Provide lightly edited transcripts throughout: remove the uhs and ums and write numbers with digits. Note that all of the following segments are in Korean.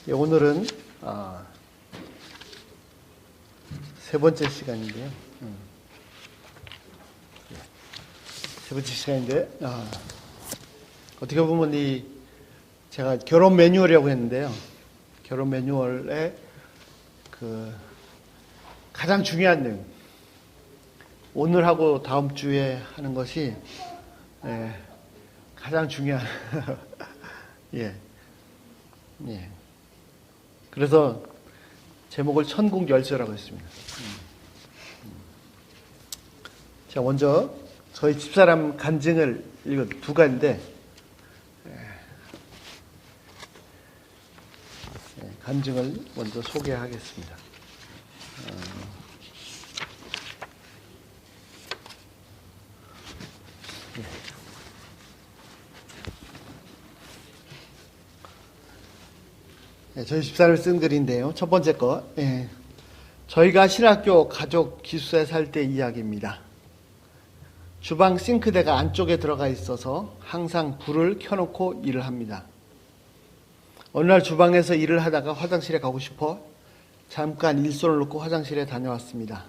예, 오늘은 세 번째 시간인데요. 세 번째 시간인데 어떻게 보면 제가 결혼 매뉴얼이라고 했는데요. 결혼 매뉴얼의 가장 중요한 내용, 오늘하고 다음 주에 하는 것이 가장 중요한 예. 그래서 제목을 천국 열쇠라고 했습니다. 자, 먼저 저희 집사람 간증을 두 가지인데 간증을 먼저 소개하겠습니다. 저희 집사람이 쓴 글인데요. 첫 번째 거. 저희가 신학교 가족 기숙사에 살 때 이야기입니다. 주방 싱크대가 안쪽에 들어가 있어서 항상 불을 켜놓고 일을 합니다. 어느 날 주방에서 일을 하다가 화장실에 가고 싶어 잠깐 일손을 놓고 화장실에 다녀왔습니다.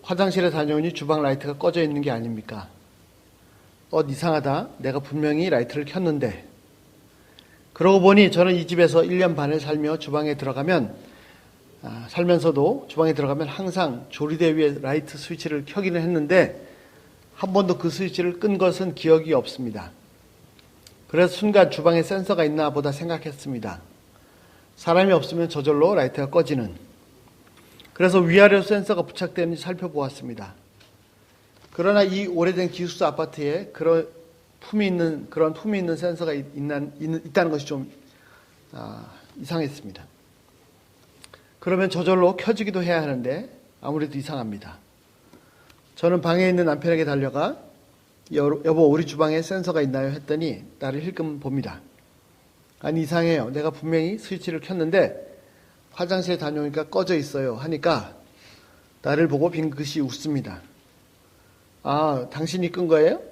화장실에 다녀오니 주방 라이트가 꺼져 있는 게 아닙니까? 이상하다. 내가 분명히 라이트를 켰는데. 그러고 보니 저는 이 집에서 1년 반을 살면서도 주방에 들어가면 항상 조리대 위에 라이트 스위치를 켜기는 했는데 한 번도 그 스위치를 끈 것은 기억이 없습니다. 그래서 순간 주방에 센서가 있나 보다 생각했습니다. 사람이 없으면 저절로 라이트가 꺼지는. 그래서 위아래로 센서가 부착되는지 살펴보았습니다. 그러나 이 오래된 기숙사 아파트에 그런 품이 있는 센서가 있다는 것이 좀 이상했습니다. 그러면 저절로 켜지기도 해야 하는데 아무래도 이상합니다. 저는 방에 있는 남편에게 달려가 여보, 우리 주방에 센서가 있나요? 했더니 나를 힐끔 봅니다. 아니, 이상해요. 내가 분명히 스위치를 켰는데 화장실에 다녀오니까 꺼져 있어요 하니까 나를 보고 빙긋이 웃습니다. 아, 당신이 끈 거예요?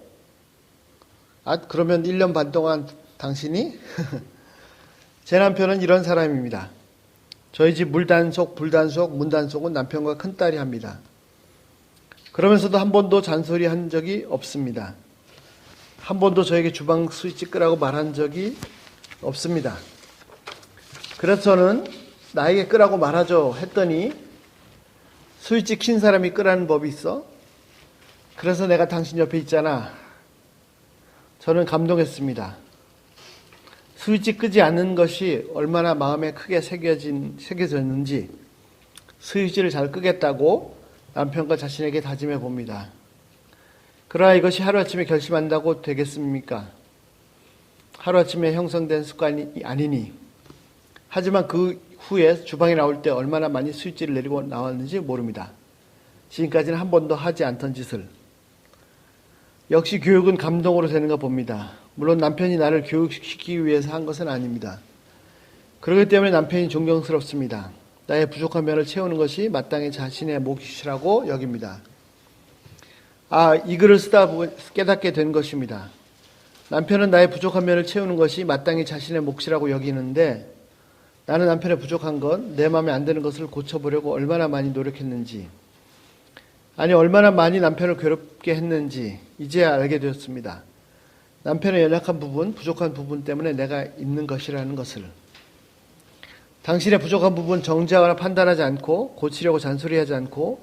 그러면 1년 반 동안 당신이? 제 남편은 이런 사람입니다. 저희 집 물단속, 불단속, 문단속은 남편과 큰딸이 합니다. 그러면서도 한 번도 잔소리한 적이 없습니다. 한 번도 저에게 주방 스위치 끄라고 말한 적이 없습니다. 그래서 저는 나에게 끄라고 말하죠 했더니 스위치 킨 사람이 끄라는 법이 있어? 그래서 내가 당신 옆에 있잖아. 저는 감동했습니다. 스위치 끄지 않는 것이 얼마나 마음에 크게 새겨졌는지 스위치를 잘 끄겠다고 남편과 자신에게 다짐해 봅니다. 그러나 이것이 하루아침에 결심한다고 되겠습니까? 하루아침에 형성된 습관이 아니니. 하지만 그 후에 주방에 나올 때 얼마나 많이 스위치를 내리고 나왔는지 모릅니다. 지금까지는 한 번도 하지 않던 짓을. 역시 교육은 감동으로 되는가 봅니다. 물론 남편이 나를 교육시키기 위해서 한 것은 아닙니다. 그렇기 때문에 남편이 존경스럽습니다. 나의 부족한 면을 채우는 것이 마땅히 자신의 몫이라고 여깁니다. 이 글을 쓰다 깨닫게 된 것입니다. 남편은 나의 부족한 면을 채우는 것이 마땅히 자신의 몫이라고 여기는데 나는 남편의 부족한 것, 내 마음에 안 드는 것을 고쳐보려고 얼마나 많이 노력했는지, 얼마나 많이 남편을 괴롭게 했는지 이제야 알게 되었습니다. 남편의 연약한 부분, 부족한 부분 때문에 내가 있는 것이라는 것을. 당신의 부족한 부분 정죄하거나 판단하지 않고 고치려고 잔소리하지 않고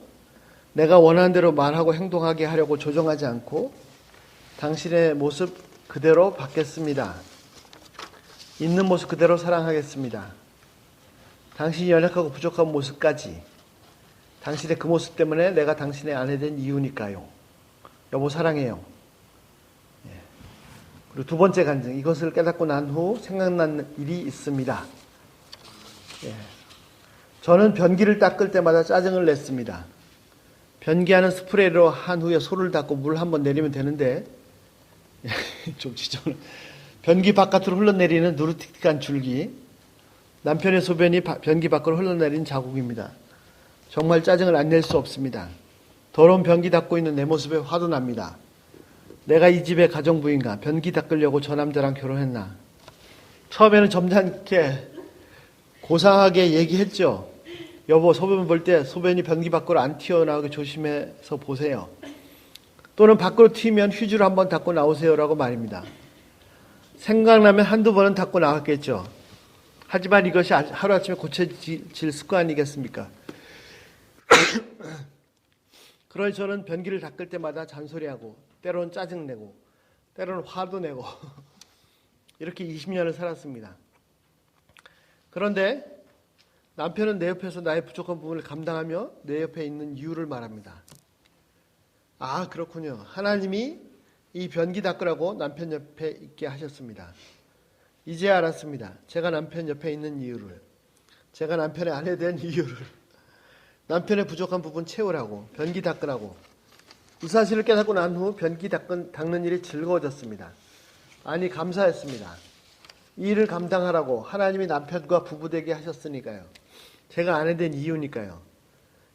내가 원하는 대로 말하고 행동하게 하려고 조정하지 않고 당신의 모습 그대로 받겠습니다. 있는 모습 그대로 사랑하겠습니다. 당신이 연약하고 부족한 모습까지. 당신의 그 모습 때문에 내가 당신의 아내 된 이유니까요. 여보 사랑해요. 그리고 두 번째 간증. 이것을 깨닫고 난 후 생각난 일이 있습니다. 저는 변기를 닦을 때마다 짜증을 냈습니다. 변기하는 스프레이로 한 후에 소를 닦고 물 한번 내리면 되는데 좀 지저분. 변기 바깥으로 흘러내리는 누르틱틱한 줄기. 남편의 소변이 변기 밖으로 흘러내린 자국입니다. 정말 짜증을 안 낼 수 없습니다. 더러운 변기 닦고 있는 내 모습에 화도 납니다. 내가 이 집의 가정부인가? 변기 닦으려고 저 남자랑 결혼했나? 처음에는 점잖게 고상하게 얘기했죠. 여보, 소변 볼 때 소변이 변기 밖으로 안 튀어나오게 조심해서 보세요. 또는 밖으로 튀면 휴지로 한번 닦고 나오세요라고 말입니다. 생각나면 한두 번은 닦고 나왔겠죠. 하지만 이것이 하루아침에 고쳐질 습관이겠습니까? 그러니 저는 변기를 닦을 때마다 잔소리하고 때로는 짜증내고 때로는 화도 내고 이렇게 20년을 살았습니다. 그런데 남편은 내 옆에서 나의 부족한 부분을 감당하며 내 옆에 있는 이유를 말합니다. 아, 그렇군요. 하나님이 이 변기 닦으라고 남편 옆에 있게 하셨습니다. 이제 알았습니다. 제가 남편 옆에 있는 이유를, 제가 남편의 아내 된 이유를, 남편의 부족한 부분 채우라고, 변기 닦으라고. 이 사실을 깨닫고 난 후 변기 닦는 일이 즐거워졌습니다. 아니, 감사했습니다. 이 일을 감당하라고 하나님이 남편과 부부되게 하셨으니까요. 제가 아내 된 이유니까요.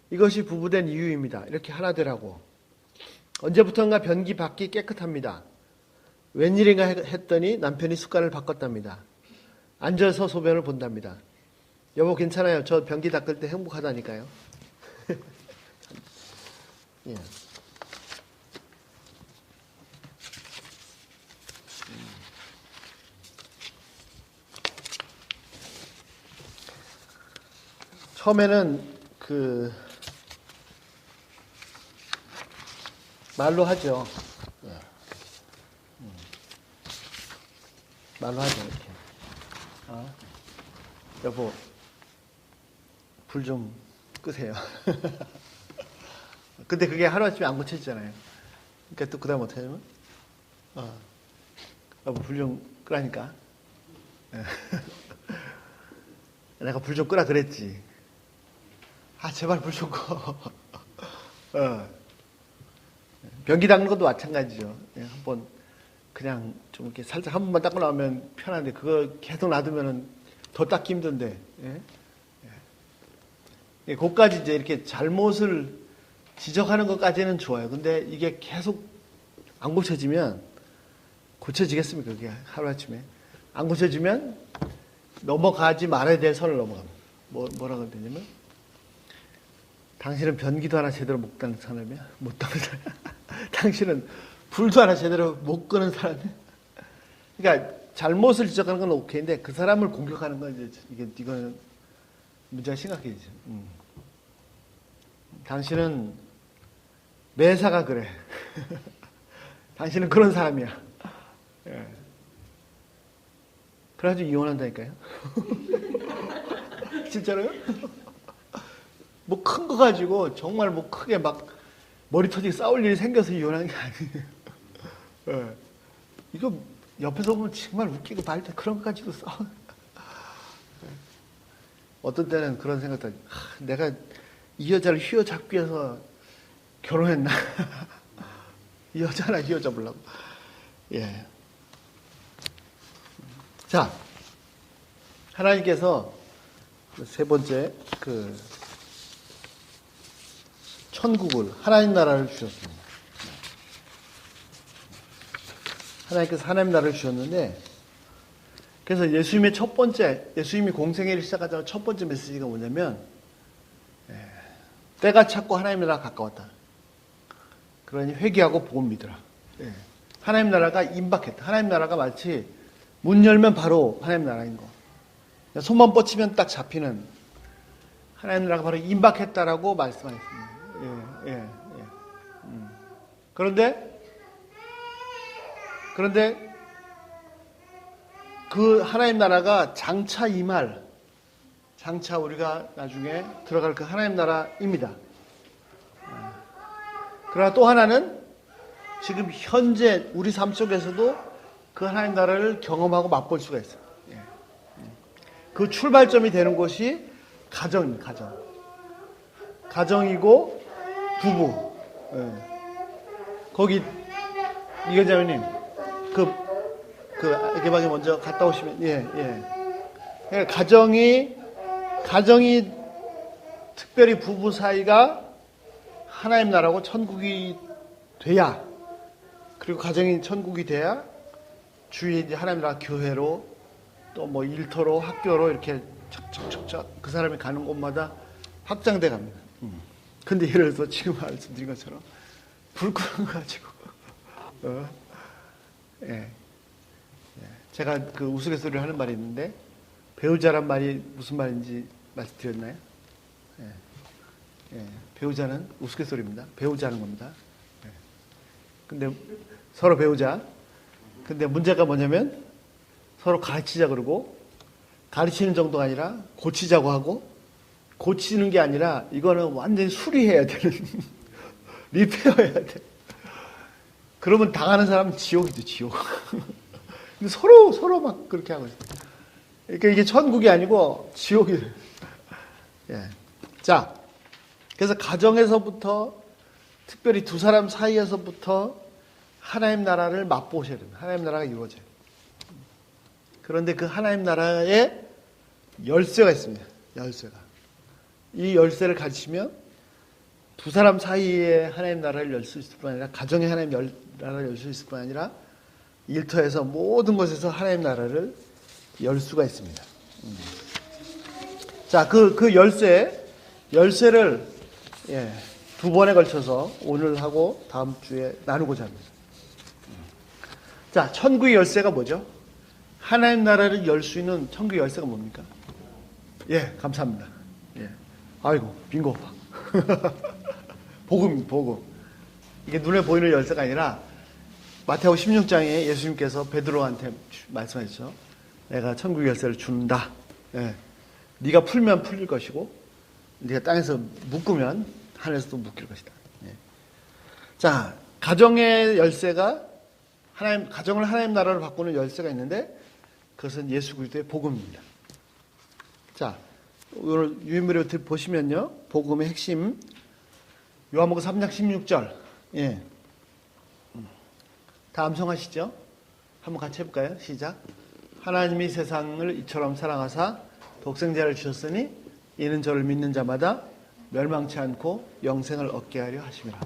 이것이 부부된 이유입니다. 이렇게 하나 되라고. 언제부턴가 변기 밖이 깨끗합니다. 웬일인가 했더니 남편이 습관을 바꿨답니다. 앉아서 소변을 본답니다. 여보, 괜찮아요. 저 변기 닦을 때 행복하다니까요. 예. 처음에는 말로 하죠. 예. 말로 하죠, 이렇게. 여보, 불 좀 끄세요. 근데 그게 하루아침에 안 고쳐지잖아요. 그러니까 또 그다음 어떻게 하냐면, 여보, 불 좀 끄라니까. 내가 불 좀 끄라 그랬지. 아, 제발 불 좀 꺼. 변기 닦는 것도 마찬가지죠. 한번 그냥 좀 이렇게 살짝 한 번만 닦고 나오면 편한데 그거 계속 놔두면은 더 닦기 힘든데. 그것까지 이제 이렇게 잘못을 지적하는 것까지는 좋아요. 근데 이게 계속 안 고쳐지면 고쳐지겠습니까? 그게 하루아침에 안 고쳐지면 넘어가지 말아야 될 선을 넘어갑니다. 뭐라고 해야 되냐면, 당신은 변기도 하나 제대로 못 닦는 사람이야? 못 닦는 사람. 당신은 불도 하나 제대로 못 끄는 사람이야? 그러니까 잘못을 지적하는 건 오케이인데 그 사람을 공격하는 건 이거는 문제가 심각해지죠. 당신은 매사가 그래. 당신은 그런 사람이야. 예. 그래가지고 이혼한다니까요. 진짜로요? 뭐 큰 거 가지고 정말 뭐 크게 막 머리 터지게 싸울 일이 생겨서 이혼한 게 아니에요. 예. 이거 옆에서 보면 정말 웃기고 말도 그런 거 가지고 싸워. 어떤 때는 그런 생각도 하죠. 내가 이 여자를 휘어잡기 위해서 결혼했나? 이 여자나 휘어잡으려고. 예. 자, 하나님께서 세 번째 천국을, 하나님 나라를 주셨습니다. 하나님께서 하나님 나라를 주셨는데, 그래서 예수님이 공생애를 시작하자마자 첫 번째 메시지가 뭐냐면, 때가 찼고 하나님 나라가 가까웠다. 그러니 회개하고 복음 믿으라. 하나님 나라가 임박했다. 하나님 나라가 마치 문 열면 바로 하나님 나라인 거. 손만 뻗치면 딱 잡히는 하나님 나라가 바로 임박했다라고 말씀하셨습니다. 그런데 그 하나님 나라가 장차 우리가 나중에 들어갈 그 하나님 나라입니다. 그러나 또 하나는 지금 현재 우리 삶 속에서도 그 하나님 나라를 경험하고 맛볼 수가 있어요. 그 출발점이 되는 곳이 가정입니다. 가정이고 부부. 거기 이건자매님 이렇게 방에 먼저 갔다 오시면 가정이 특별히 부부 사이가 하나님 나라고 천국이 돼야, 그리고 가정이 천국이 돼야 주위에 이제 하나님 나라 교회로 또 뭐 일터로 학교로 이렇게 척척척척 그 사람이 가는 곳마다 확장돼 갑니다. 근데 예를 들어서 지금 말씀드린 것처럼 불 끌어가지고 예. 제가 그 우스갯소리를 하는 말이 있는데 배우자란 말이 무슨 말인지 말씀드렸나요? 배우자는 우스갯소리입니다. 배우자는 겁니다. 근데 서로 배우자. 근데 문제가 뭐냐면 서로 가르치자 그러고 가르치는 정도가 아니라 고치자고 하고 고치는 게 아니라 이거는 완전히 수리해야 되는 리페어해야 돼. 그러면 당하는 사람은 지옥이죠, 지옥. 근데 서로 막 그렇게 하고 있어요. 그러니까 이게 천국이 아니고 지옥이에요. 예. 자, 그래서 가정에서부터 특별히 두 사람 사이에서부터 하나님 나라를 맛보셔야 됩니다. 하나님 나라가 이루어져요. 그런데 그 하나님 나라에 열쇠가 있습니다. 열쇠가. 이 열쇠를 가지시면 두 사람 사이에 하나님 나라를 열 수 있을 뿐 아니라 가정에 하나님 나라를 열 수 있을 뿐 아니라 일터에서 모든 곳에서 하나님 나라를 열 수가 있습니다. 자, 그 열쇠를 두 번에 걸쳐서 오늘 하고 다음 주에 나누고자 합니다. 자, 천국의 열쇠가 뭐죠? 하나님 나라를 열 수 있는 천국의 열쇠가 뭡니까? 예, 감사합니다. 예. 아이고, 빙고. 복음. 이게 눈에 보이는 열쇠가 아니라 마태복음 16장에 예수님께서 베드로한테 말씀하셨죠. 내가 천국의 열쇠를 준다. 예. 네가 풀면 풀릴 것이고 네가 땅에서 묶으면 하늘에서도 묶일 것이다. 예. 자, 가정의 열쇠가 가정을 하나님 나라로 바꾸는 열쇠가 있는데 그것은 예수 그리스도의 복음입니다. 자, 오늘 유인물을 보시면요. 복음의 핵심 요한복음 3장 16절. 예. 다 암송하시죠? 한번 같이 해볼까요? 시작. 하나님이 세상을 이처럼 사랑하사 독생자를 주셨으니 이는 저를 믿는 자마다 멸망치 않고 영생을 얻게 하려 하심이라.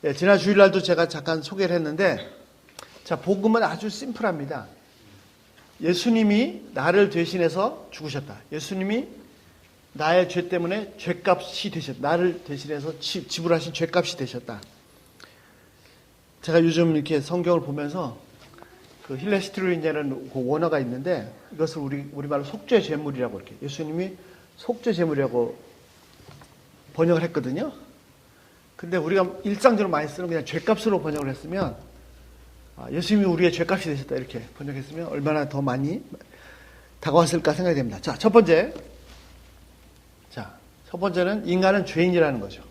예, 지난 주일날도 제가 잠깐 소개를 했는데 자, 복음은 아주 심플합니다. 예수님이 나를 대신해서 죽으셨다. 예수님이 나의 죄 때문에 죄값이 되셨다. 나를 대신해서 지불하신 죄값이 되셨다. 제가 요즘 이렇게 성경을 보면서 그 힐레 스트루인이라는 그 원어가 있는데 이것을 우리말로 속죄 제물이라고 이렇게 예수님이 속죄 제물이라고 번역을 했거든요. 근데 우리가 일상적으로 많이 쓰는 그냥 죄값으로 번역을 했으면 예수님이 우리의 죄값이 되셨다 이렇게 번역했으면 얼마나 더 많이 다가왔을까 생각이 됩니다. 자, 첫 번째는 인간은 죄인이라는 거죠.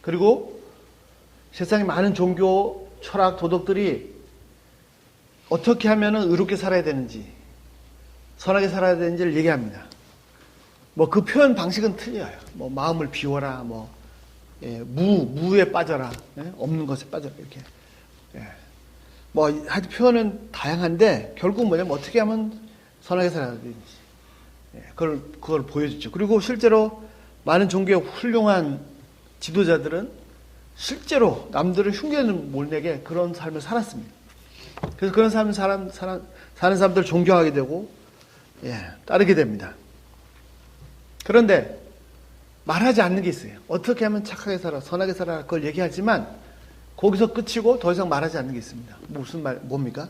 그리고 세상에 많은 종교, 철학, 도덕들이 어떻게 하면 의롭게 살아야 되는지, 선하게 살아야 되는지를 얘기합니다. 뭐 그 표현 방식은 틀려요. 뭐 마음을 비워라, 무에 빠져라, 없는 것에 빠져라 이렇게. 뭐 하여튼 표현은 다양한데 결국 뭐냐면 어떻게 하면 선하게 살아야 되는지 그걸 보여주죠. 그리고 실제로 많은 종교의 훌륭한 지도자들은 실제로 남들을 흉내를 못 내게 그런 삶을 살았습니다. 그래서 그런 삶을 사는 사람들을 존경하게 되고 따르게 됩니다. 그런데 말하지 않는 게 있어요. 어떻게 하면 착하게 살아, 선하게 살아 그걸 얘기하지만 거기서 끝이고 더 이상 말하지 않는 게 있습니다. 뭡니까?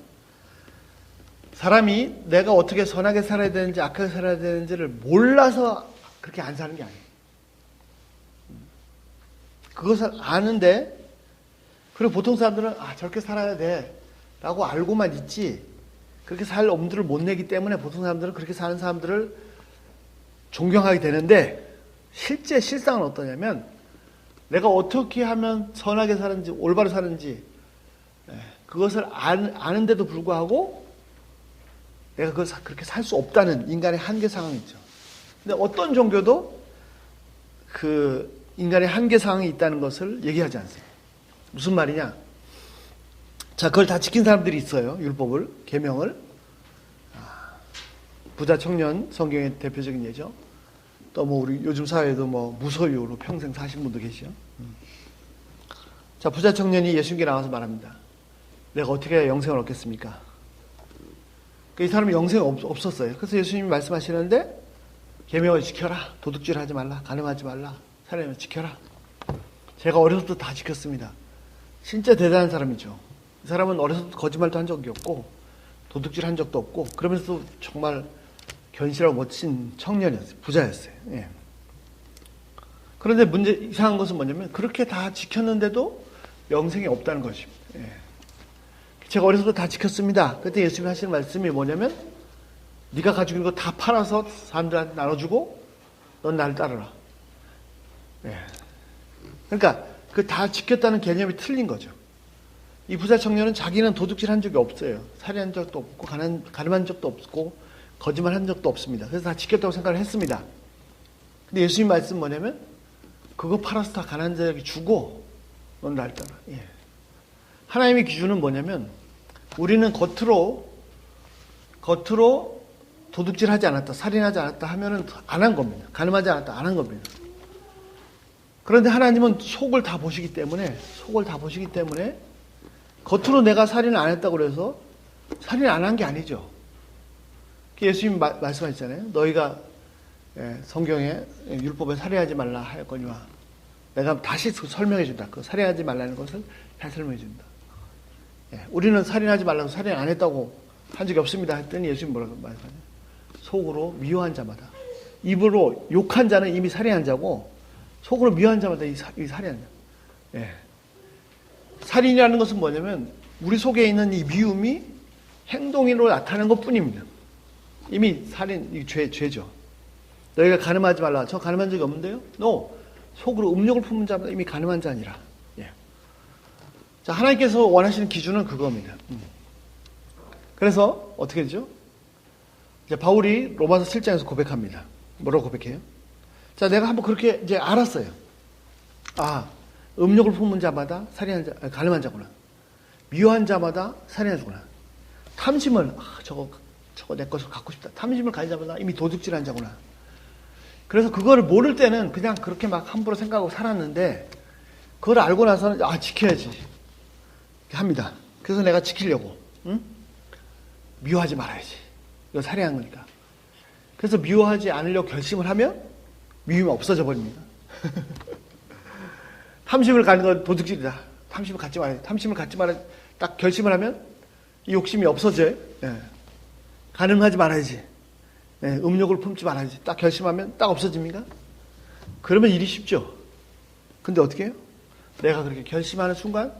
사람이 내가 어떻게 선하게 살아야 되는지 악하게 살아야 되는지를 몰라서 그렇게 안 사는 게 아니에요. 그것을 아는데 그리고 보통 사람들은 저렇게 살아야 돼 라고 알고만 있지 그렇게 살 엄두를 못 내기 때문에 보통 사람들은 그렇게 사는 사람들을 존경하게 되는데 실상은 어떠냐면 내가 어떻게 하면 선하게 사는지 올바로 사는지 그것을 아는데도 불구하고 내가 그걸 그렇게 살 수 없다는 인간의 한계 상황이 있죠. 근데 어떤 종교도 그 인간의 한계 상황이 있다는 것을 얘기하지 않습니다. 무슨 말이냐? 자, 그걸 다 지킨 사람들이 있어요. 율법을, 계명을. 부자 청년 성경의 대표적인 예죠. 또 뭐 우리 요즘 사회에도 뭐 무소유로 평생 사신 분도 계시죠. 자, 부자 청년이 예수님께 나와서 말합니다. 내가 어떻게 해야 영생을 얻겠습니까? 이 사람이 영생이 없었어요. 그래서 예수님이 말씀하시는데 계명을 지켜라. 도둑질하지 말라. 간음하지 말라. 살인을 지켜라. 제가 어렸을 때 다 지켰습니다. 진짜 대단한 사람이죠. 이 사람은 어렸을 때 거짓말도 한 적이 없고 도둑질 한 적도 없고 그러면서도 정말 견실하고 멋진 청년이었어요. 부자였어요. 예. 그런데 이상한 것은 뭐냐면 그렇게 다 지켰는데도 영생이 없다는 것입니다. 예. 제가 어렸을 때 다 지켰습니다. 그때 예수님이 하시는 말씀이 뭐냐면 네가 가지고 있는 거 다 팔아서 사람들한테 나눠주고 넌 나를 따르라. 예. 그러니까 그 다 지켰다는 개념이 틀린 거죠. 이 부자 청년은 자기는 도둑질 한 적이 없어요. 살인한 적도 없고 가늠한 적도 없고 거짓말 한 적도 없습니다. 그래서 다 지켰다고 생각을 했습니다. 근데 예수님 말씀 뭐냐면 그거 팔아서 다 가난한 자에게 주고 넌 나를 따라. 예. 하나님의 기준은 뭐냐면 우리는 겉으로 도둑질하지 않았다, 살인하지 않았다 하면은 안 한 겁니다. 가늠하지 않았다, 안 한 겁니다. 그런데 하나님은 속을 다 보시기 때문에 겉으로 내가 살인을 안 했다고 그래서 살인 안 한 게 아니죠. 예수님 말씀하셨잖아요. 너희가 성경에 율법에 살인하지 말라 하였거니와 내가 다시 설명해 준다. 그 살인하지 말라는 것을 다시 설명해 준다. 우리는 살인하지 말라고 살인 안 했다고 한 적이 없습니다. 했더니 예수님 뭐라고 말씀하냐. 속으로 미워한 자마다. 입으로 욕한 자는 이미 살인한 자고 속으로 미워한 자마다 이 살인한 자. 예. 살인이라는 것은 뭐냐면 우리 속에 있는 이 미움이 행동으로 나타나는 것 뿐입니다. 이미 살인, 죄죠. 너희가 가늠하지 말라. 저 가늠한 적이 없는데요? No. 속으로 음욕을 품은 자마다 이미 가늠한 자 아니라. 예. 자, 하나님께서 원하시는 기준은 그겁니다. 그래서 어떻게 되죠? 이제 바울이 로마서 7장에서 고백합니다. 뭐라고 고백해요? 자, 내가 한번 그렇게 이제 알았어요. 아, 음욕을 품은 자마다 가늠한 자구나. 미워한 자마다 살인한 자구나. 탐심을, 저거 내 것을 갖고 싶다. 탐심을 가진 자마다 이미 도둑질한 자구나. 그래서 그거를 모를 때는 그냥 그렇게 막 함부로 생각하고 살았는데, 그걸 알고 나서는, 지켜야지. 합니다. 그래서 내가 지키려고, 응? 미워하지 말아야지. 이거 살인한 거니까. 그래서 미워하지 않으려고 결심을 하면, 미움이 없어져 버립니다. 탐심을 갖는 건 도둑질이다. 탐심을 갖지 말아야지. 탐심을 갖지 말아야지. 딱 결심을 하면, 이 욕심이 없어져요. 예. 가늠하지 말아야지. 예, 음욕을 품지 말아야지. 딱 결심하면 딱 없어집니까? 그러면 일이 쉽죠. 근데 어떻게 해요? 내가 그렇게 결심하는 순간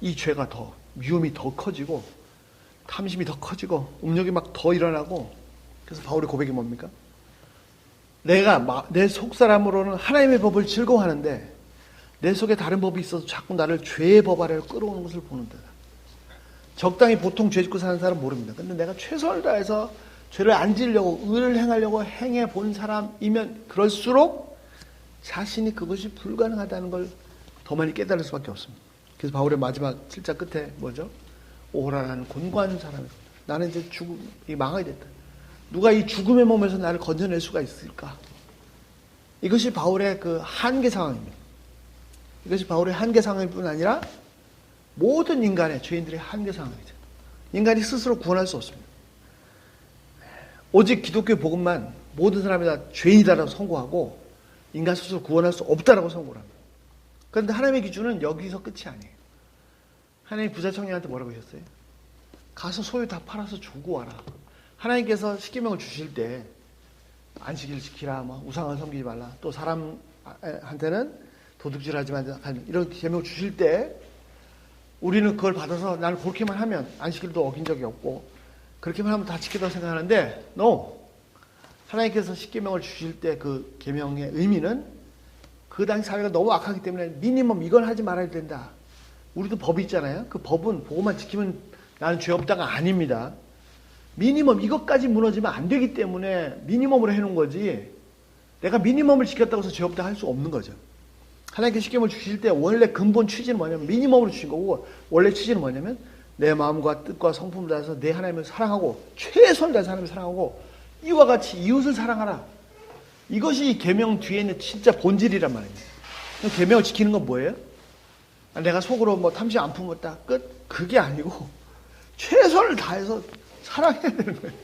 이 죄가 미움이 더 커지고 탐심이 더 커지고 음욕이 막 더 일어나고 그래서 바울의 고백이 뭡니까? 내가 내 속사람으로는 하나님의 법을 즐거워하는데 내 속에 다른 법이 있어서 자꾸 나를 죄의 법 아래로 끌어오는 것을 보는다. 적당히 보통 죄 짓고 사는 사람은 모릅니다. 근데 내가 최선을 다해서 죄를 안 지으려고 의를 행하려고 행해 본 사람이면 그럴수록 자신이 그것이 불가능하다는 걸 더 많이 깨달을 수밖에 없습니다. 그래서 바울의 마지막 7장 끝에 뭐죠? 오호라 나는 곤고한 사람이다. 나는 이제 죽음이 망하게 됐다. 누가 이 죽음의 몸에서 나를 건져낼 수가 있을까? 이것이 바울의 그 한계 상황입니다. 이것이 바울의 한계 상황일 뿐 아니라 모든 인간의 죄인들의 한계 상황이죠. 인간이 스스로 구원할 수 없습니다. 오직 기독교 복음만 모든 사람이 다 죄인이다라고 선고하고 인간 스스로 구원할 수 없다라고 선고를 합니다. 그런데 하나님의 기준은 여기서 끝이 아니에요. 하나님 부자 청년한테 뭐라고 하셨어요? 가서 소유 다 팔아서 주고 와라. 하나님께서 십계명을 주실 때 안식일을 지키라, 우상을 섬기지 말라. 또 사람한테는 도둑질하지 말라. 이런 계명을 주실 때 우리는 그걸 받아서 나는 그렇게만 하면 안식일도 어긴 적이 없고 그렇게만 하면 다 지켰다고 생각하는데 no. 하나님께서 십계명을 주실 때 그 계명의 의미는 그 당시 사회가 너무 악하기 때문에 미니멈 이걸 하지 말아야 된다. 우리도 법이 있잖아요. 그 법은 그것만 지키면 나는 죄 없다가 아닙니다. 미니멈 이것까지 무너지면 안 되기 때문에 미니멈으로 해놓은 거지 내가 미니멈을 지켰다고 해서 죄 없다 할 수 없는 거죠. 하나님께 십계명을 주실 때 원래 근본 취지는 뭐냐면 미니멈으로 주신 거고 원래 취지는 뭐냐면 내 마음과 뜻과 성품을 다해서 내 하나님을 사랑하고 최선을 다해서 하나님을 사랑하고 이와 같이 이웃을 사랑하라. 이것이 이 계명 뒤에 있는 진짜 본질이란 말입니다. 계명을 지키는 건 뭐예요? 내가 속으로 탐심 안 품었다 끝? 그게 아니고 최선을 다해서 사랑해야 되는 거예요.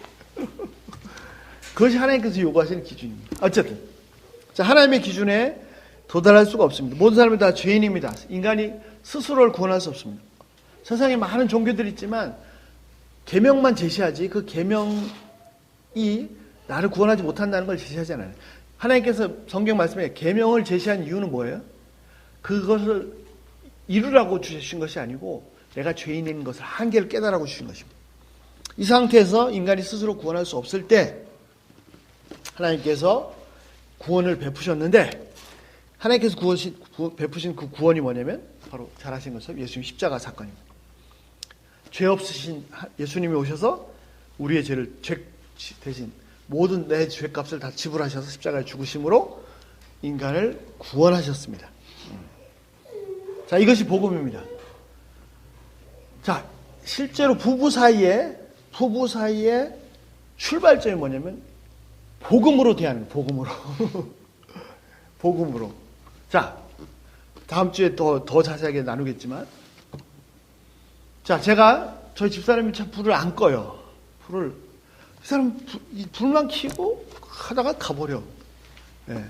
그것이 하나님께서 요구하시는 기준입니다. 어쨌든 자, 하나님의 기준에 도달할 수가 없습니다. 모든 사람이 다 죄인입니다. 인간이 스스로를 구원할 수 없습니다. 세상에 많은 종교들이 있지만 계명만 제시하지 그 계명이 나를 구원하지 못한다는 걸 제시하지 않아요. 하나님께서 성경 말씀에 계명을 제시한 이유는 뭐예요? 그것을 이루라고 주신 것이 아니고 내가 죄인인 것을 한계를 깨달으라고 주신 것입니다. 이 상태에서 인간이 스스로 구원할 수 없을 때 하나님께서 구원을 베푸셨는데 하나님께서 베푸신 그 구원이 뭐냐면 바로 잘 아신 것처럼 예수님 십자가 사건입니다. 죄 없으신 예수님이 오셔서 우리의 죄를 죄 대신 모든 내 죄값을 다 지불하셔서 십자가에 죽으심으로 인간을 구원하셨습니다. 자, 이것이 복음입니다. 자, 실제로 부부 사이에 출발점이 뭐냐면 복음으로 대하는 거예요. 복음으로. 복음으로. 자, 다음 주에 더 자세하게 나누겠지만, 자, 제가 저희 집사람이 참 불을 안 꺼요. 이 사람 불만 켜고 하다가 가버려. 네.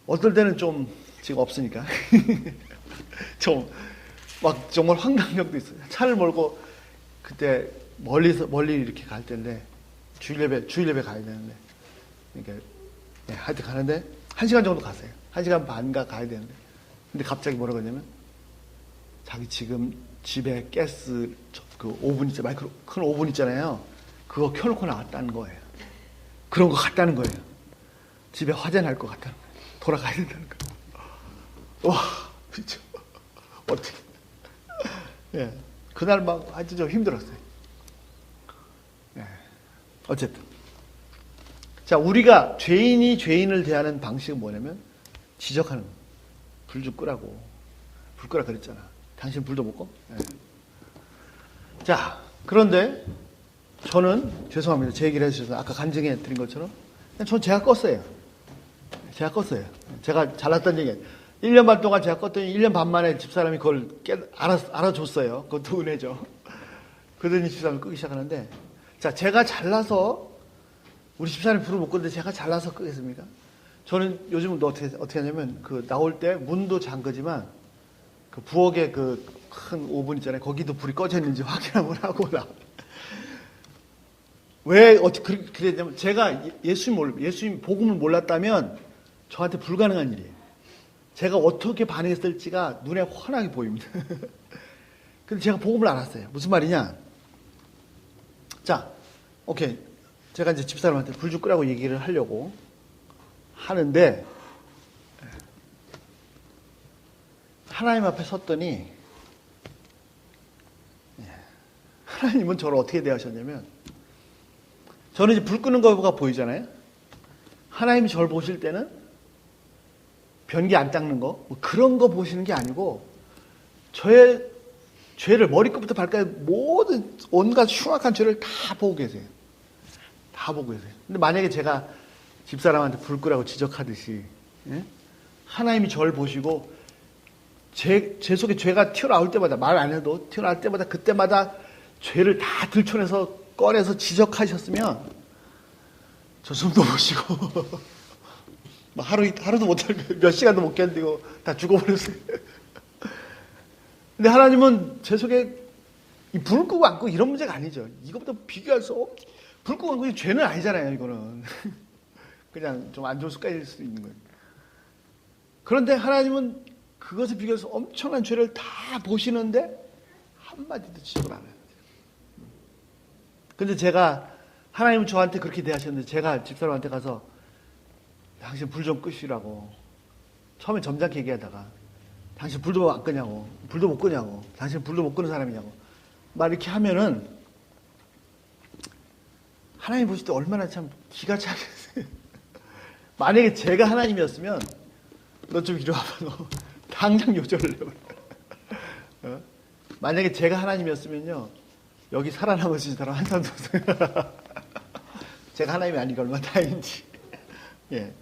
어떨 때는 좀 지금 없으니까 좀 막 정말 황당력도 있어요. 차를 몰고 그때 멀리 이렇게 갈 때인데 주일 예배 가야 되는데 이렇게 네, 하여튼 가는데 1시간 정도 갔어요. 1시간 반가 가야 되는데 근데 갑자기 뭐라고 했냐면 자기 지금 집에 가스 그 오븐 있잖아요. 마이크로 큰 오븐 있잖아요. 그거 켜놓고 나왔다는 거예요. 그런 거 같다는 거예요. 집에 화재 날 것 같다는 거예요. 돌아가야 된다는 거예요. 와, 진짜 어떻게? 예, 그날 막 아주 좀 힘들었어요. 예, 어쨌든 자, 우리가 죄인이 죄인을 대하는 방식은 뭐냐면 지적하는 거예요. 불 좀 끄라고. 불 끄라 그랬잖아. 당신 불도 못 꺼? 예. 자, 그런데 저는 죄송합니다. 제 얘기를 해주셔서 아까 간증해 드린 것처럼 전 제가 껐어요. 제가 잘났던 얘기 1년 반 동안 제가 껐더니 1년 반 만에 집사람이 그걸 알아줬어요. 그것도 은혜죠. 그러더니 집사람이 끄기 시작하는데 자, 제가 잘나서 우리 집사람이 불을 못 끄는데 제가 잘나서 끄겠습니까? 저는 요즘은 또 어떻게 하냐면 그 나올 때 문도 잠그지만 그 부엌에 그 큰 오븐 있잖아요. 거기도 불이 꺼져 있는지 확인하고 나와. 왜 어떻게 그랬냐면 제가 예수님 복음을 몰랐다면 저한테 불가능한 일이에요. 제가 어떻게 반응했을지가 눈에 환하게 보입니다. 근데 제가 복음을 알았어요. 무슨 말이냐? 자, 오케이. 제가 이제 집사람한테 불 좀 끄라고 얘기를 하려고 하는데 하나님 앞에 섰더니 하나님은 저를 어떻게 대하셨냐면 저는 이제 불 끄는 거가 보이잖아요. 하나님이 저를 보실 때는 변기 안 닦는 거 뭐 그런 거 보시는 게 아니고 저의 죄를 머리끝부터 발까지 모든 온갖 흉악한 죄를 다 보고 계세요. 다 보고 계세요. 근데 만약에 제가 집사람한테 불 끄라고 지적하듯이 예? 하나님이 저를 보시고 제 속에 죄가 튀어나올 때마다 말 안 해도 튀어나올 때마다 그때마다 죄를 다 들춰내서 꺼내서 지적하셨으면 저 숨도 못 쉬고 하루도 못 살고 몇 시간도 못 견디고 다 죽어버렸어요. 근데 하나님은 제 속에 불 끄고 안 끄고 이런 문제가 아니죠. 이것부터 비교할 수 없. 불 끄고 안 끄고 죄는 아니잖아요. 이거는 그냥 좀 안 좋은 습관일 수도 있는 거예요. 그런데 하나님은 그것에 비교해서 엄청난 죄를 다 보시는데 한마디도 지적을 안 해요. 근데 제가 하나님은 저한테 그렇게 대하셨는데 제가 집사람한테 가서 당신 불 좀 끄시라고 처음에 점잖게 얘기하다가 당신 불도 안 끄냐고 불도 못 끄냐고 당신 불도 못 끄는 사람이냐고 막 이렇게 하면은 하나님 보실 때 얼마나 참 기가 차겠어요. 만약에 제가 하나님이었으면 너 좀 이리 와봐. 너 당장 요절을 해버려. 어? 만약에 제가 하나님이었으면요 여기 살아남으신 사람 한 사람도 없어요. 제가 하나님이 아니니까 얼마나 다행인지. 예.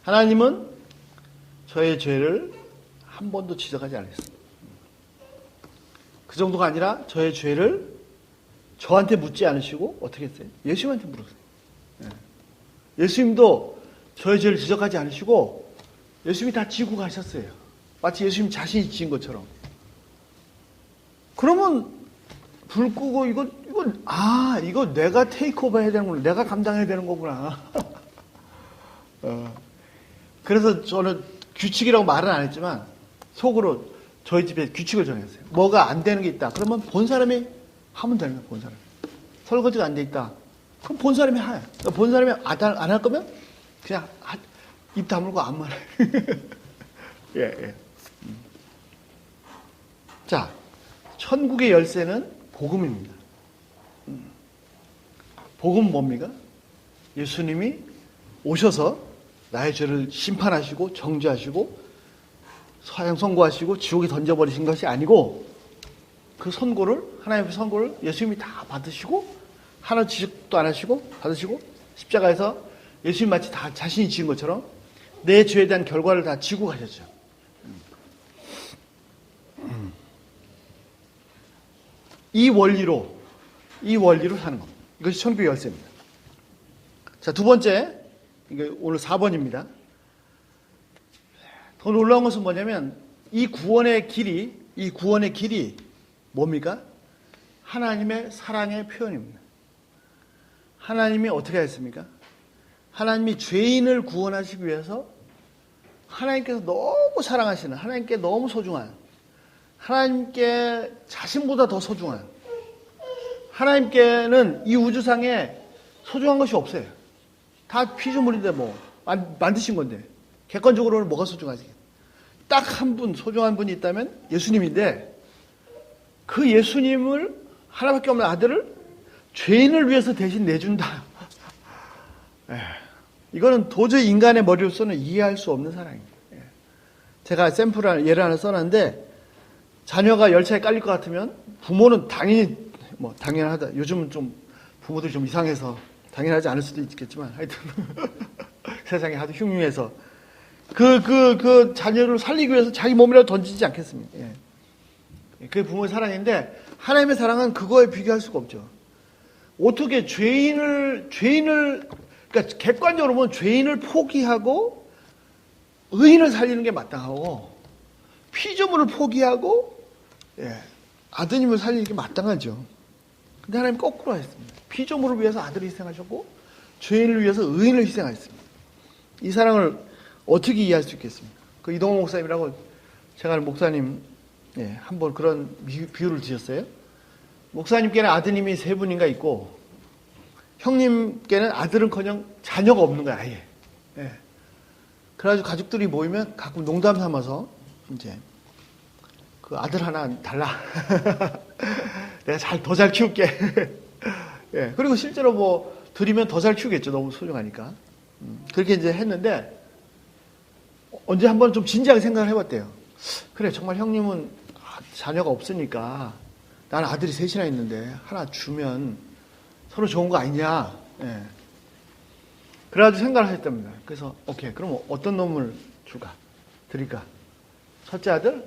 하나님은 저의 죄를 한 번도 지적하지 않았습니다. 그 정도가 아니라 저의 저한테 묻지 않으시고 어떻게 했어요? 예수님한테 물었어요. 예수님도 저의 죄를 지적하지 않으시고 예수님이 다 지고 가셨어요. 마치 예수님 자신이 지은 것처럼. 그러면 불 끄고 이거 내가 테이크오버 해야 되는구나. 내가 감당해야 되는 거구나. 그래서 저는 규칙이라고 말은 안 했지만 속으로 저희 집에 규칙을 정했어요. 뭐가 안 되는 게 있다. 그러면 본 사람이 하면 되는 거예요. 본 사람. 설거지가 안 돼 있다. 그럼 본 사람이 해. 본 사람이 안 할 거면 그냥 입 다물고 안 말해. 예. 자, 천국의 열쇠는 복음입니다. 복음은 뭡니까? 예수님이 오셔서 나의 죄를 심판하시고 정죄하시고 사형 선고하시고 지옥에 던져버리신 것이 아니고 그 선고를 하나님의 선고를 예수님이 다 받으시고 하나 지적도 안 하시고 받으시고 십자가에서 예수님 마치 다 자신이 지은 것처럼 내 죄에 대한 결과를 다 지고 가셨죠. 이 원리로 사는 겁니다. 이것이 천국의 열쇠입니다. 자, 두 번째, 이게 오늘 4번입니다. 더 놀라운 것은 뭐냐면 이 구원의 길이 뭡니까? 하나님의 사랑의 표현입니다. 하나님이 어떻게 했습니까? 하나님이 죄인을 구원하시기 위해서 하나님께서 너무 사랑하시는, 하나님께 너무 소중한, 하나님께 자신보다 더 소중한, 하나님께는 이 우주상에 소중한 것이 없어요. 다 피조물인데 뭐 만드신 건데 객관적으로는 뭐가 소중하지? 딱 한 분 소중한 분이 있다면 예수님인데 그 예수님을 하나밖에 없는 아들을 죄인을 위해서 대신 내준다. 이거는 도저히 인간의 머리로서는 이해할 수 없는 사랑입니다. 제가 샘플을 예를 하나 써놨는데 자녀가 열차에 깔릴 것 같으면 부모는 당연히 뭐 당연하다. 요즘은 좀 부모들이 좀 이상해서 당연하지 않을 수도 있겠지만 하여튼 세상이 하도 흉흉해서 그 자녀를 살리기 위해서 자기 몸이라도 던지지 않겠습니까? 그게 부모의 사랑인데 하나님의 사랑은 그거에 비교할 수가 없죠. 어떻게 죄인을 그러니까 객관적으로 보면 죄인을 포기하고 의인을 살리는 게 마땅하고 피조물을 포기하고 아드님을 살리는 게 마땅하죠. 근데 하나님 거꾸로 하셨습니다. 피조물을 위해서 아들을 희생하셨고 죄인을 위해서 의인을 희생하셨습니다. 이 사랑을 어떻게 이해할 수 있겠습니까? 그 이동호 목사님이라고 제가 아는 목사님 한번 그런 비유를 드렸어요. 목사님께는 아드님이 3분인가 있고 형님께는 아들은커녕 자녀가 없는 거야 아예. 그래가지고 가족들이 모이면 가끔 농담 삼아서 이제 그 아들 하나 달라. 내가 더 잘 키울게. 그리고 실제로 뭐 드리면 더 잘 키우겠죠. 너무 소중하니까. 그렇게 이제 했는데 언제 한번 좀 진지하게 생각을 해봤대요. 그래 정말 형님은 자녀가 없으니까 나는 아들이 3이나 있는데 하나 주면 서로 좋은 거 아니냐. 그래가지고 생각을 하셨답니다. 그래서 오케이 그럼 어떤 놈을 드릴까? 첫째 아들?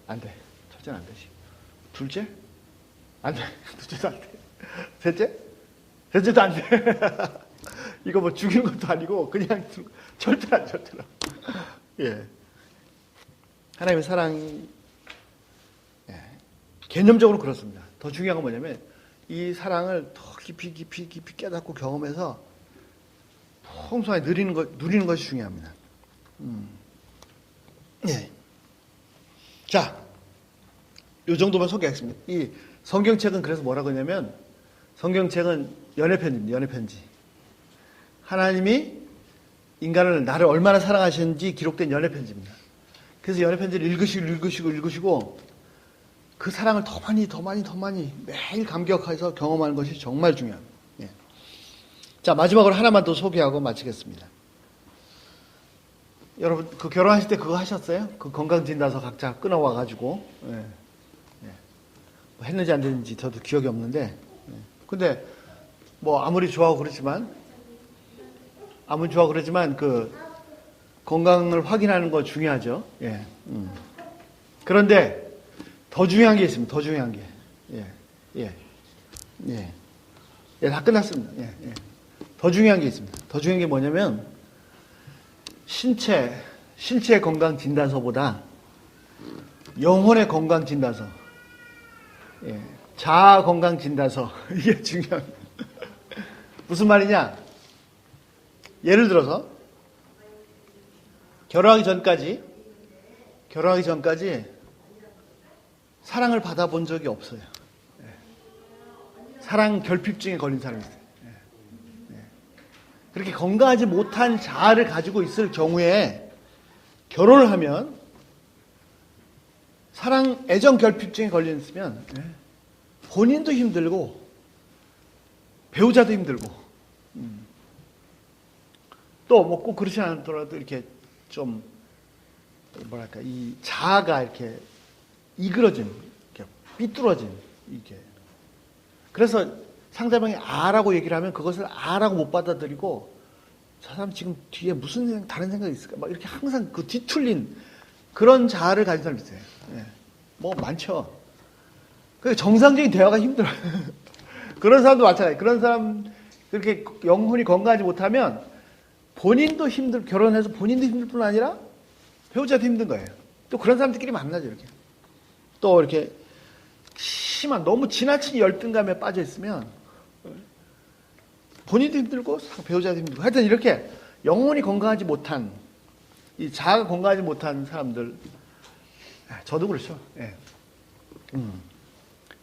안 돼. 첫째는 안 되지. 둘째? 안 돼. 둘째도 안 돼. 셋째? 셋째도 안 돼. 이거 뭐 죽이는 것도 아니고 그냥 절대로 안 절대로. 하나님의 사랑 개념적으로 그렇습니다. 더 중요한 건 뭐냐면 이 사랑을 더 깊이 깨닫고 경험해서 풍성하게 누리는 것이 중요합니다. 자, 이 정도만 소개하겠습니다. 이 성경책은 그래서 뭐라고 하냐면 성경책은 연애편지입니다. 연애편지. 하나님이 나를 얼마나 사랑하셨는지 기록된 연애편지입니다. 그래서 연애편지를 읽으시고 그 사랑을 더 많이 매일 감격해서 경험하는 것이 정말 중요합니다. 자, 마지막으로 하나만 더 소개하고 마치겠습니다. 여러분, 그 결혼하실 때 그거 하셨어요? 그 건강진단서 각자 끊어와가지고, 뭐 했는지 안 됐는지 저도 기억이 없는데, 근데 뭐 아무리 좋아하고 그러지만 그 건강을 확인하는 거 중요하죠. 그런데 더 중요한 게 있습니다. 더 중요한 게. 예. 예, 다 끝났습니다. 예, 예. 더 중요한 게 있습니다. 더 중요한 게 뭐냐면, 신체 건강 진단서보다 영혼의 건강 진단서, 예, 자아 건강 진단서, 이게 중요합니다. 무슨 말이냐? 예를 들어서, 결혼하기 전까지 사랑을 받아본 적이 없어요. 사랑 결핍증에 걸린 사람이 있어요. 그렇게 건강하지 못한 자아를 가지고 있을 경우에 결혼을 하면 사랑 애정 결핍증에 걸렸으면 본인도 힘들고 배우자도 힘들고 또 뭐 꼭 그렇지 않더라도 이렇게 좀 뭐랄까 이 자아가 이렇게 이그러진 이렇게 삐뚤어진 이게 그래서 상대방이 아라고 얘기를 하면 그것을 아라고 못 받아들이고 저 사람 지금 뒤에 무슨 다른 생각이 있을까 막 이렇게 항상 그 뒤틀린 그런 자아를 가진 사람이 있어요. 예. 뭐 많죠. 그 정상적인 대화가 힘들어요. 그런 사람도 마찬가지예요. 그런 사람 그렇게 영혼이 건강하지 못하면 본인도 결혼해서 본인도 힘들 뿐 아니라 배우자도 힘든 거예요. 또 그런 사람들끼리 만나죠, 이렇게. 또 이렇게 너무 지나친 열등감에 빠져 있으면 본인도 힘들고 배우자도 힘들고 하여튼 이렇게 영혼이 건강하지 못한 이 자아가 건강하지 못한 사람들 저도 그렇죠. 예.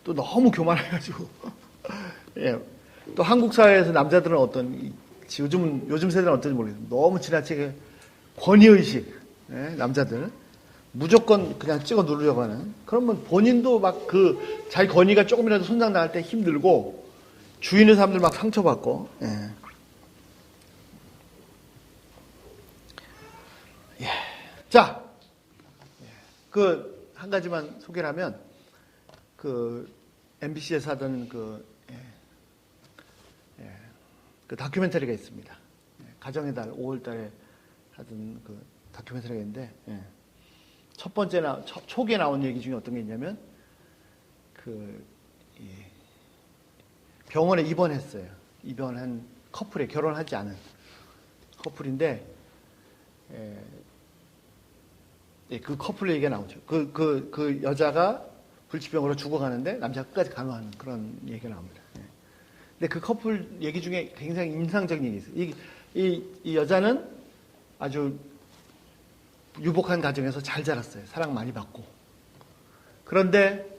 또 너무 교만해가지고 예. 또 한국 사회에서 남자들은 요즘 세대는 어떤지 모르겠어요. 너무 지나치게 권위의식 남자들 무조건 그냥 찍어 누르려고 하는 그러면 본인도 막 자기 권위가 조금이라도 손상 나갈 때 힘들고 주위 있는 사람들 막 상처받고 예. 자, 한 가지만 소개를 하면 MBC에서 하던 그 다큐멘터리가 있습니다. 가정의 달 5월 달에 하던 그 다큐멘터리가 있는데 첫 번째 초기에 나온 얘기 중에 어떤 게 있냐면 병원에 입원했어요. 입원한 커플에 결혼하지 않은 커플인데 그 커플 얘기가 나오죠. 그 여자가 불치병으로 죽어가는데 남자가 끝까지 간호하는 그런 얘기가 나옵니다. 근데 그 커플 얘기 중에 굉장히 인상적인 얘기 있어요. 이 여자는 아주 유복한 가정에서 잘 자랐어요. 사랑 많이 받고. 그런데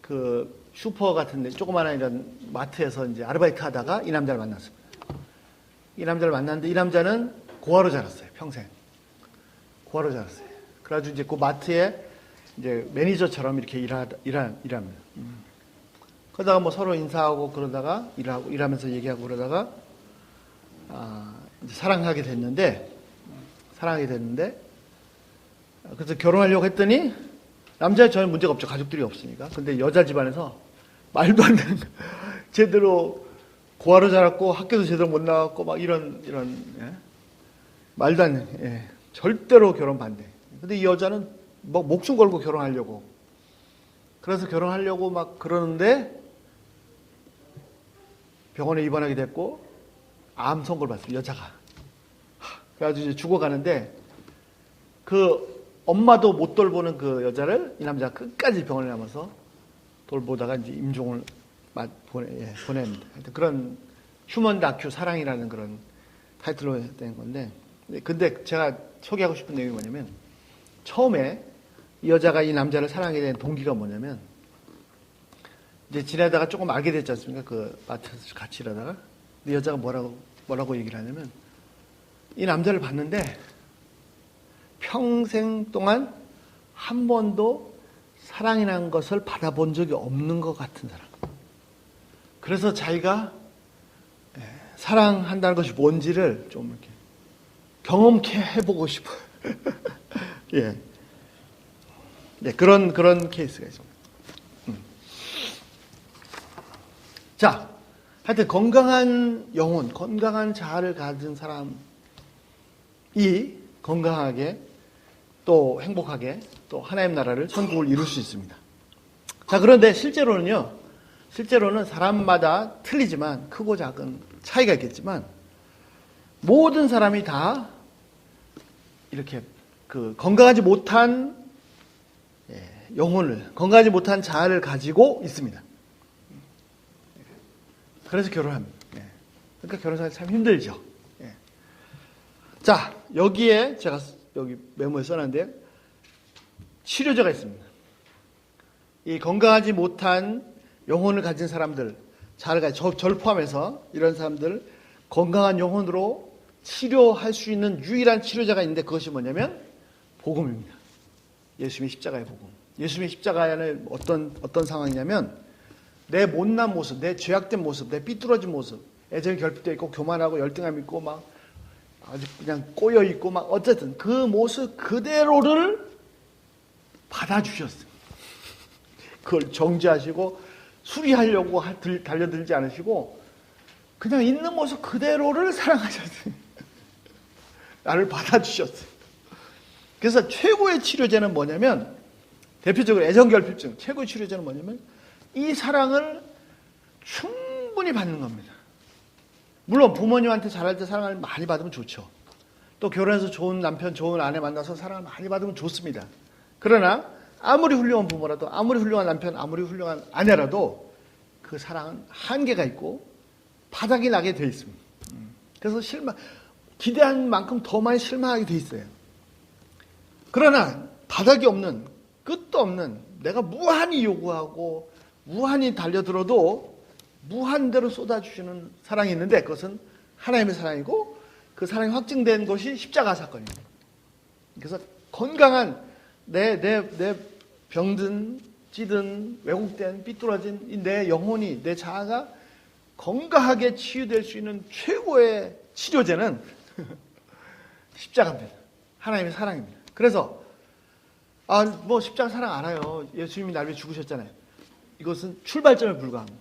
그 슈퍼 같은데 조그마한 이런 마트에서 이제 아르바이트 하다가 이 남자를 만났습니다. 이 남자를 만났는데 이 남자는 고아로 자랐어요. 평생. 고아로 자랐어요. 그래가지고 이제 그 마트에 이제 매니저처럼 이렇게 일합니다. 그러다가 뭐 서로 인사하고 그러다가 일하면서 얘기하고 그러다가 이제 사랑하게 됐는데 그래서 결혼하려고 했더니 남자는 전혀 문제가 없죠. 가족들이 없으니까. 근데 여자 집안에서 말도 안 되는 제대로 고아로 자랐고 학교도 제대로 못 나갔고 막 이런 말도 안 되는 절대로 결혼 반대. 근데 이 여자는 뭐 목숨 걸고 결혼하려고 그래서 결혼하려고 막 그러는데 병원에 입원하게 됐고 암 선고를 받습니다. 여자가. 그래가지고 이제 죽어가는데 그 엄마도 못 돌보는 그 여자를 이 남자가 끝까지 병원에 남아서 돌보다가 이제 임종을 보냅니다. 그런 휴먼 다큐 사랑이라는 그런 타이틀로 된 건데 근데 제가 소개하고 싶은 내용이 뭐냐면 처음에 이 여자가 이 남자를 사랑하게 된 동기가 뭐냐면 이제 지내다가 조금 알게 됐지 않습니까? 그 마트에서 같이 일하다가 근데 여자가 뭐라고 얘기를 하냐면 이 남자를 봤는데 평생 동안 한 번도 사랑이라는 것을 받아본 적이 없는 것 같은 사람. 그래서 자기가 사랑한다는 것이 뭔지를 좀 이렇게 경험케 해보고 싶어요. 예. 네, 그런 케이스가 있습니다. 자, 하여튼 건강한 영혼, 건강한 자아를 가진 사람이 건강하게 또 행복하게 또 하나님 나라를 천국을 이룰 수 있습니다. 자, 그런데 실제로는요, 실제로는 사람마다 틀리지만 크고 작은 차이가 있겠지만 모든 사람이 다 이렇게 그 건강하지 못한 영혼을, 건강하지 못한 자아를 가지고 있습니다. 그래서 결혼합니다. 그러니까 결혼생활이 참 힘들죠. 자, 여기에 제가 여기 메모에 써놨는데 치료제가 있습니다. 이 건강하지 못한 영혼을 가진 사람들, 자아를 가진 저를 포함해서 이런 사람들 건강한 영혼으로 치료할 수 있는 유일한 치료제가 있는데 그것이 뭐냐면 복음입니다. 예수님의 십자가의 복음. 예수님의 십자가는 어떤 상황이냐면 내 못난 모습, 내 죄악된 모습, 내 삐뚤어진 모습, 애정이 결핍되어 있고 교만하고 열등감 있고 막 아주 그냥 꼬여 있고 막 어쨌든 그 모습 그대로를 받아주셨어요. 그걸 정죄하시고 수리하려고 달려들지 않으시고 그냥 있는 모습 그대로를 사랑하셨어요. 나를 받아주셨어요. 그래서 최고의 치료제는 뭐냐면 대표적으로 애정결핍증 최고의 치료제는 뭐냐면 이 사랑을 충분히 받는 겁니다. 물론 부모님한테 잘할 때 사랑을 많이 받으면 좋죠. 또 결혼해서 좋은 남편, 좋은 아내 만나서 사랑을 많이 받으면 좋습니다. 그러나 아무리 훌륭한 부모라도 아무리 훌륭한 남편, 아무리 훌륭한 아내라도 그 사랑은 한계가 있고 바닥이 나게 돼 있습니다. 그래서 기대한 만큼 더 많이 실망하게 돼 있어요. 그러나 바닥이 없는, 끝도 없는, 내가 무한히 요구하고 무한히 달려들어도 무한대로 쏟아주시는 사랑이 있는데 그것은 하나님의 사랑이고 그 사랑이 확증된 것이 십자가 사건입니다. 그래서 건강한 내 병든, 찌든, 왜곡된, 삐뚤어진 내 영혼이, 내 자아가 건강하게 치유될 수 있는 최고의 치료제는 십자가입니다. 하나님의 사랑입니다. 그래서 뭐 십자가 사랑 알아요. 예수님이 날 위해 죽으셨잖아요. 이것은 출발점에 불과합니다.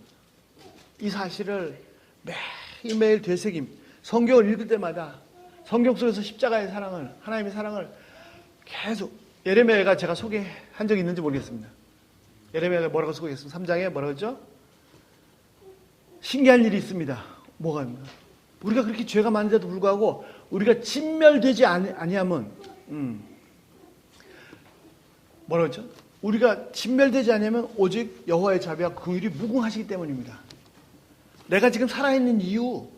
이 사실을 매일매일 되새김, 성경을 읽을 때마다 성경 속에서 십자가의 사랑을, 하나님의 사랑을 계속 예레미야가 제가 소개한 적이 있는지 모르겠습니다. 예레미야가 뭐라고 소개했습니까? 3장에 뭐라고 했죠? 신기한 일이 있습니다. 뭐가 있습니까? 우리가 그렇게 죄가 많은데도 불구하고 우리가 진멸되지 아니하면 뭐라고 했죠? 우리가 진멸되지 않으면 오직 여호와의 자비와 긍휼이 무궁하시기 때문입니다. 내가 지금 살아있는 이유,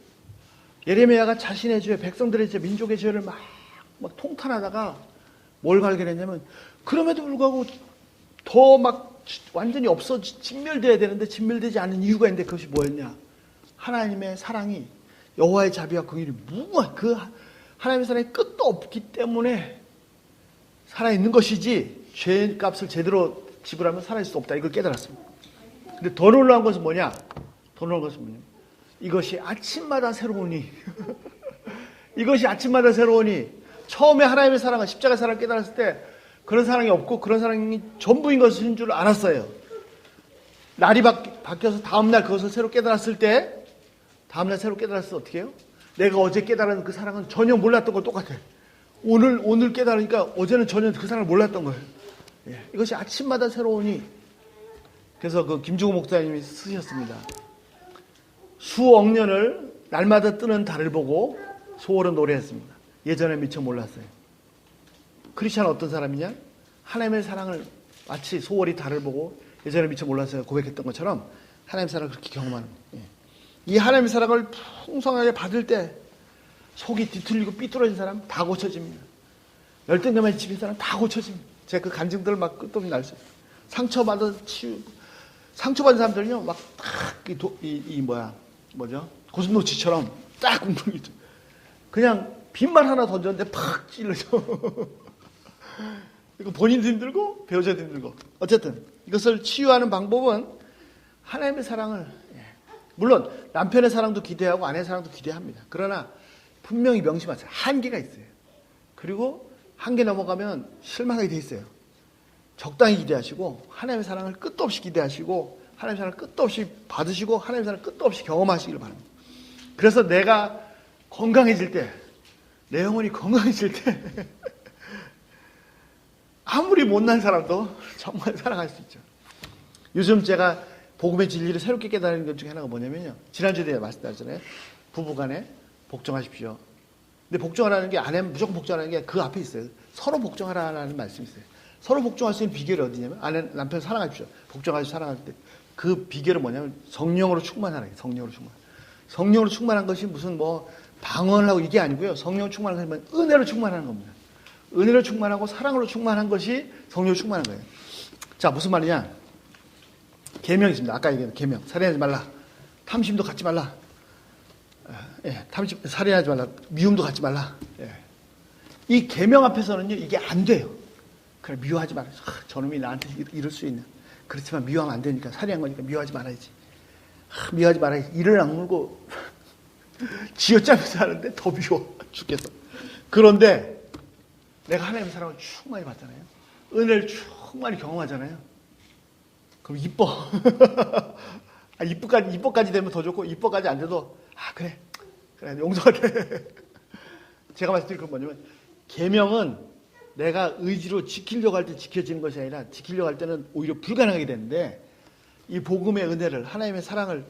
예레미야가 자신의 죄, 백성들의 죄, 민족의 죄를 막 통탄하다가 뭘 발견했냐면 그럼에도 불구하고 더 막 완전히 진멸돼야 되는데 진멸되지 않은 이유가 있는데 그것이 뭐였냐? 하나님의 사랑이 여호와의 자비와 긍휼이 무궁한 그 하나님의 사랑이 끝도 없기 때문에 살아있는 것이지 죄값을 제대로 지불하면 살아있을 수 없다. 이걸 깨달았습니다. 근데 더 놀라운 것은 뭐냐? 더 놀라운 것은 뭐냐? 이것이 아침마다 새로우니 이것이 아침마다 새로우니 처음에 하나님의 사랑을 십자가 사랑을 깨달았을 때 그런 사랑이 없고 그런 사랑이 전부인 것인 줄 알았어요. 날이 바뀌어서 다음날 그것을 새로 깨달았을 때 다음날 새로 깨달았을 때 어떻게 해요? 내가 어제 깨달은 그 사랑은 전혀 몰랐던 거 똑같아. 오늘 깨달으니까 어제는 전혀 그 사랑을 몰랐던 거예요. 이것이 아침마다 새로우니. 그래서 그 김주호 목사님이 쓰셨습니다. 수억 년을 날마다 뜨는 달을 보고 소월은 노래했습니다. 예전에 미처 몰랐어요. 크리스찬은 어떤 사람이냐? 하나님의 사랑을 마치 소월이 달을 보고 예전에 미처 몰랐어요 고백했던 것처럼 하나님의 사랑을 그렇게 경험하는 거예요. 이 하나님의 사랑을 풍성하게 받을 때 속이 뒤틀리고 삐뚤어진 사람 다 고쳐집니다. 열등감에 지친 사람 다 고쳐집니다. 제가 그 간증들을 막 끝도 없이 날 수 있어요. 상처받은 사람들은요 막 딱 고슴도치처럼 딱 웅덩이죠. 그냥 빈말 하나 던졌는데 팍 찔러져. 이거 본인도 힘들고 배우자도 힘들고. 어쨌든 이것을 치유하는 방법은 하나님의 사랑을, 물론 남편의 사랑도 기대하고 아내의 사랑도 기대합니다. 그러나 분명히 명심하세요. 한계가 있어요. 그리고 한계 넘어가면 실망하게 돼 있어요. 적당히 기대하시고 하나님의 사랑을 끝도 없이 기대하시고 하나님의 사랑을 끝도 없이 받으시고 하나님의 사랑을 끝도 없이 경험하시길 바랍니다. 그래서 내가 건강해질 때, 내 영혼이 건강해질 때 아무리 못난 사람도 정말 사랑할 수 있죠. 요즘 제가 복음의 진리를 새롭게 깨달은 것 중에 하나가 뭐냐면요. 지난주에 말씀드렸잖아요. 부부간에 복종하십시오. 근데 복종하라는 게 아내는 무조건 복종하라는 게 그 앞에 있어요. 서로 복종하라는 말씀이 있어요. 서로 복종할 수 있는 비결이 어디냐면 아내 남편 사랑하십시오. 복종하십시오. 사랑할 때 그 비결은 뭐냐면 성령으로 충만하라. 성령으로 충만. 성령으로 충만한 것이 무슨 뭐 방언을 하고 이게 아니고요. 성령으로 충만한 것은 은혜로 충만하는 겁니다. 은혜로 충만하고 사랑으로 충만한 것이 성령으로 충만한 거예요. 자, 무슨 말이냐? 계명이 있습니다. 아까 얘기한 계명. 살인하지 말라. 탐심도 갖지 말라. 예, 탐심, 살인하지 말라. 미움도 갖지 말라. 예. 이 계명 앞에서는요, 이게 안 돼요. 그래, 미워하지 말아야지. 저놈이 나한테 이럴 수 있네. 그렇지만 미워하면 안 되니까, 살인한 거니까 미워하지 말아야지. 미워하지 말아야지. 이를 악물고, 쥐어짜면서 하는데 더 미워. 죽겠어. 그런데, 내가 하나님의 사랑을 충만히 받잖아요. 은혜를 충만히 경험하잖아요. 그럼 이뻐. 이뻐까지 되면 더 좋고, 이뻐까지 안 돼도, 그래, 용서할게. 제가 말씀드릴 건 뭐냐면, 계명은 내가 의지로 지키려고 할 때 지켜지는 것이 아니라, 지키려고 할 때는 오히려 불가능하게 되는데, 이 복음의 은혜를, 하나님의 사랑을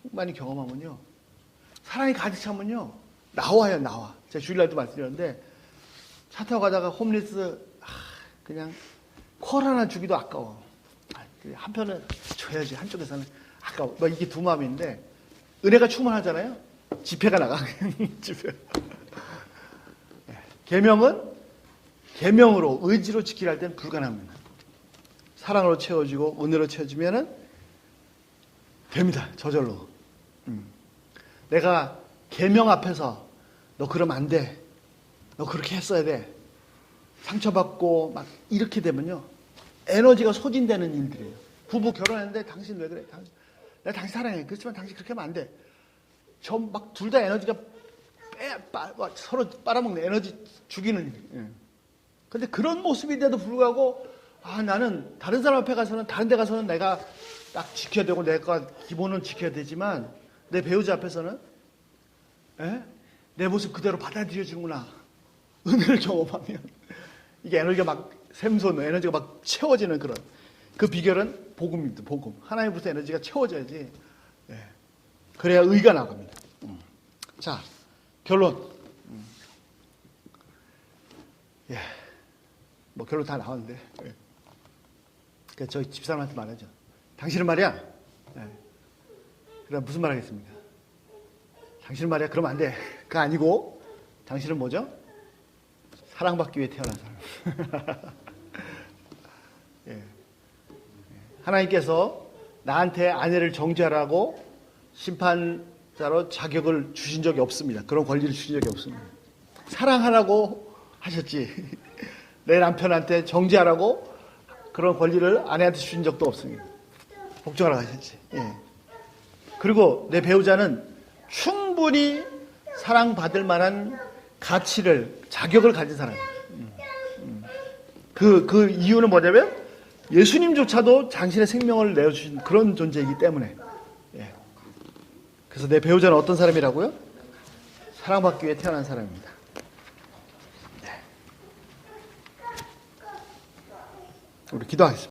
충만히 경험하면요, 사랑이 가득 차면요, 나와. 제가 주일날도 말씀드렸는데, 차 타고 가다가 홈리스, 그냥 콜 하나 주기도 아까워. 한편은 줘야지, 한쪽에서는 아까워. 이게 두 마음인데, 은혜가 충만하잖아요? 집회가 나가. 집회. 계명은 계명으로, 의지로 지키려 할 때는 불가능합니다. 사랑으로 채워지고, 은혜로 채워지면은 됩니다. 저절로. 내가 계명 앞에서 너 그러면 안 돼. 너 그렇게 했어야 돼. 상처받고 막 이렇게 되면요. 에너지가 소진되는 일들이에요. 부부 결혼했는데 당신 왜 그래? 내가 당신 사랑해. 그렇지만 당신 그렇게 하면 안 돼. 저 막 둘 다 에너지가 서로 빨아먹는 에너지 죽이는 일. 근데 그런 모습인데도 불구하고 나는 다른 사람 앞에 가서는 다른 데 가서는 내가 딱 지켜야 되고 내가 기본은 지켜야 되지만 내 배우자 앞에서는 내 모습 그대로 받아들여주는구나. 은혜를 경험하면 이게 에너지가 막 샘솟는 에너지가 막 채워지는 그런 그 비결은 복음입니다. 복음. 하나님부터 에너지가 채워져야지. 그래야 의가 나갑니다. 자, 결론. 뭐 결론 다 나왔는데. 그러니까 저희 집사람한테 말하죠. 당신은 말이야. 그럼 무슨 말 하겠습니까? 당신은 말이야. 그러면 안 돼. 그거 아니고 당신은 뭐죠? 사랑받기 위해 태어난 사람. 하나님께서 나한테 아내를 정죄하라고 심판자로 자격을 주신 적이 없습니다. 그런 권리를 주신 적이 없습니다. 사랑하라고 하셨지. 내 남편한테 정죄하라고 그런 권리를 아내한테 주신 적도 없습니다. 복종하라고 하셨지. 그리고 내 배우자는 충분히 사랑받을 만한 가치를, 자격을 가진 사람이에요. 그 이유는 뭐냐면 예수님조차도 당신의 생명을 내어주신 그런 존재이기 때문에. 그래서 내 배우자는 어떤 사람이라고요? 사랑받기 위해 태어난 사람입니다. 우리 기도하겠습니다.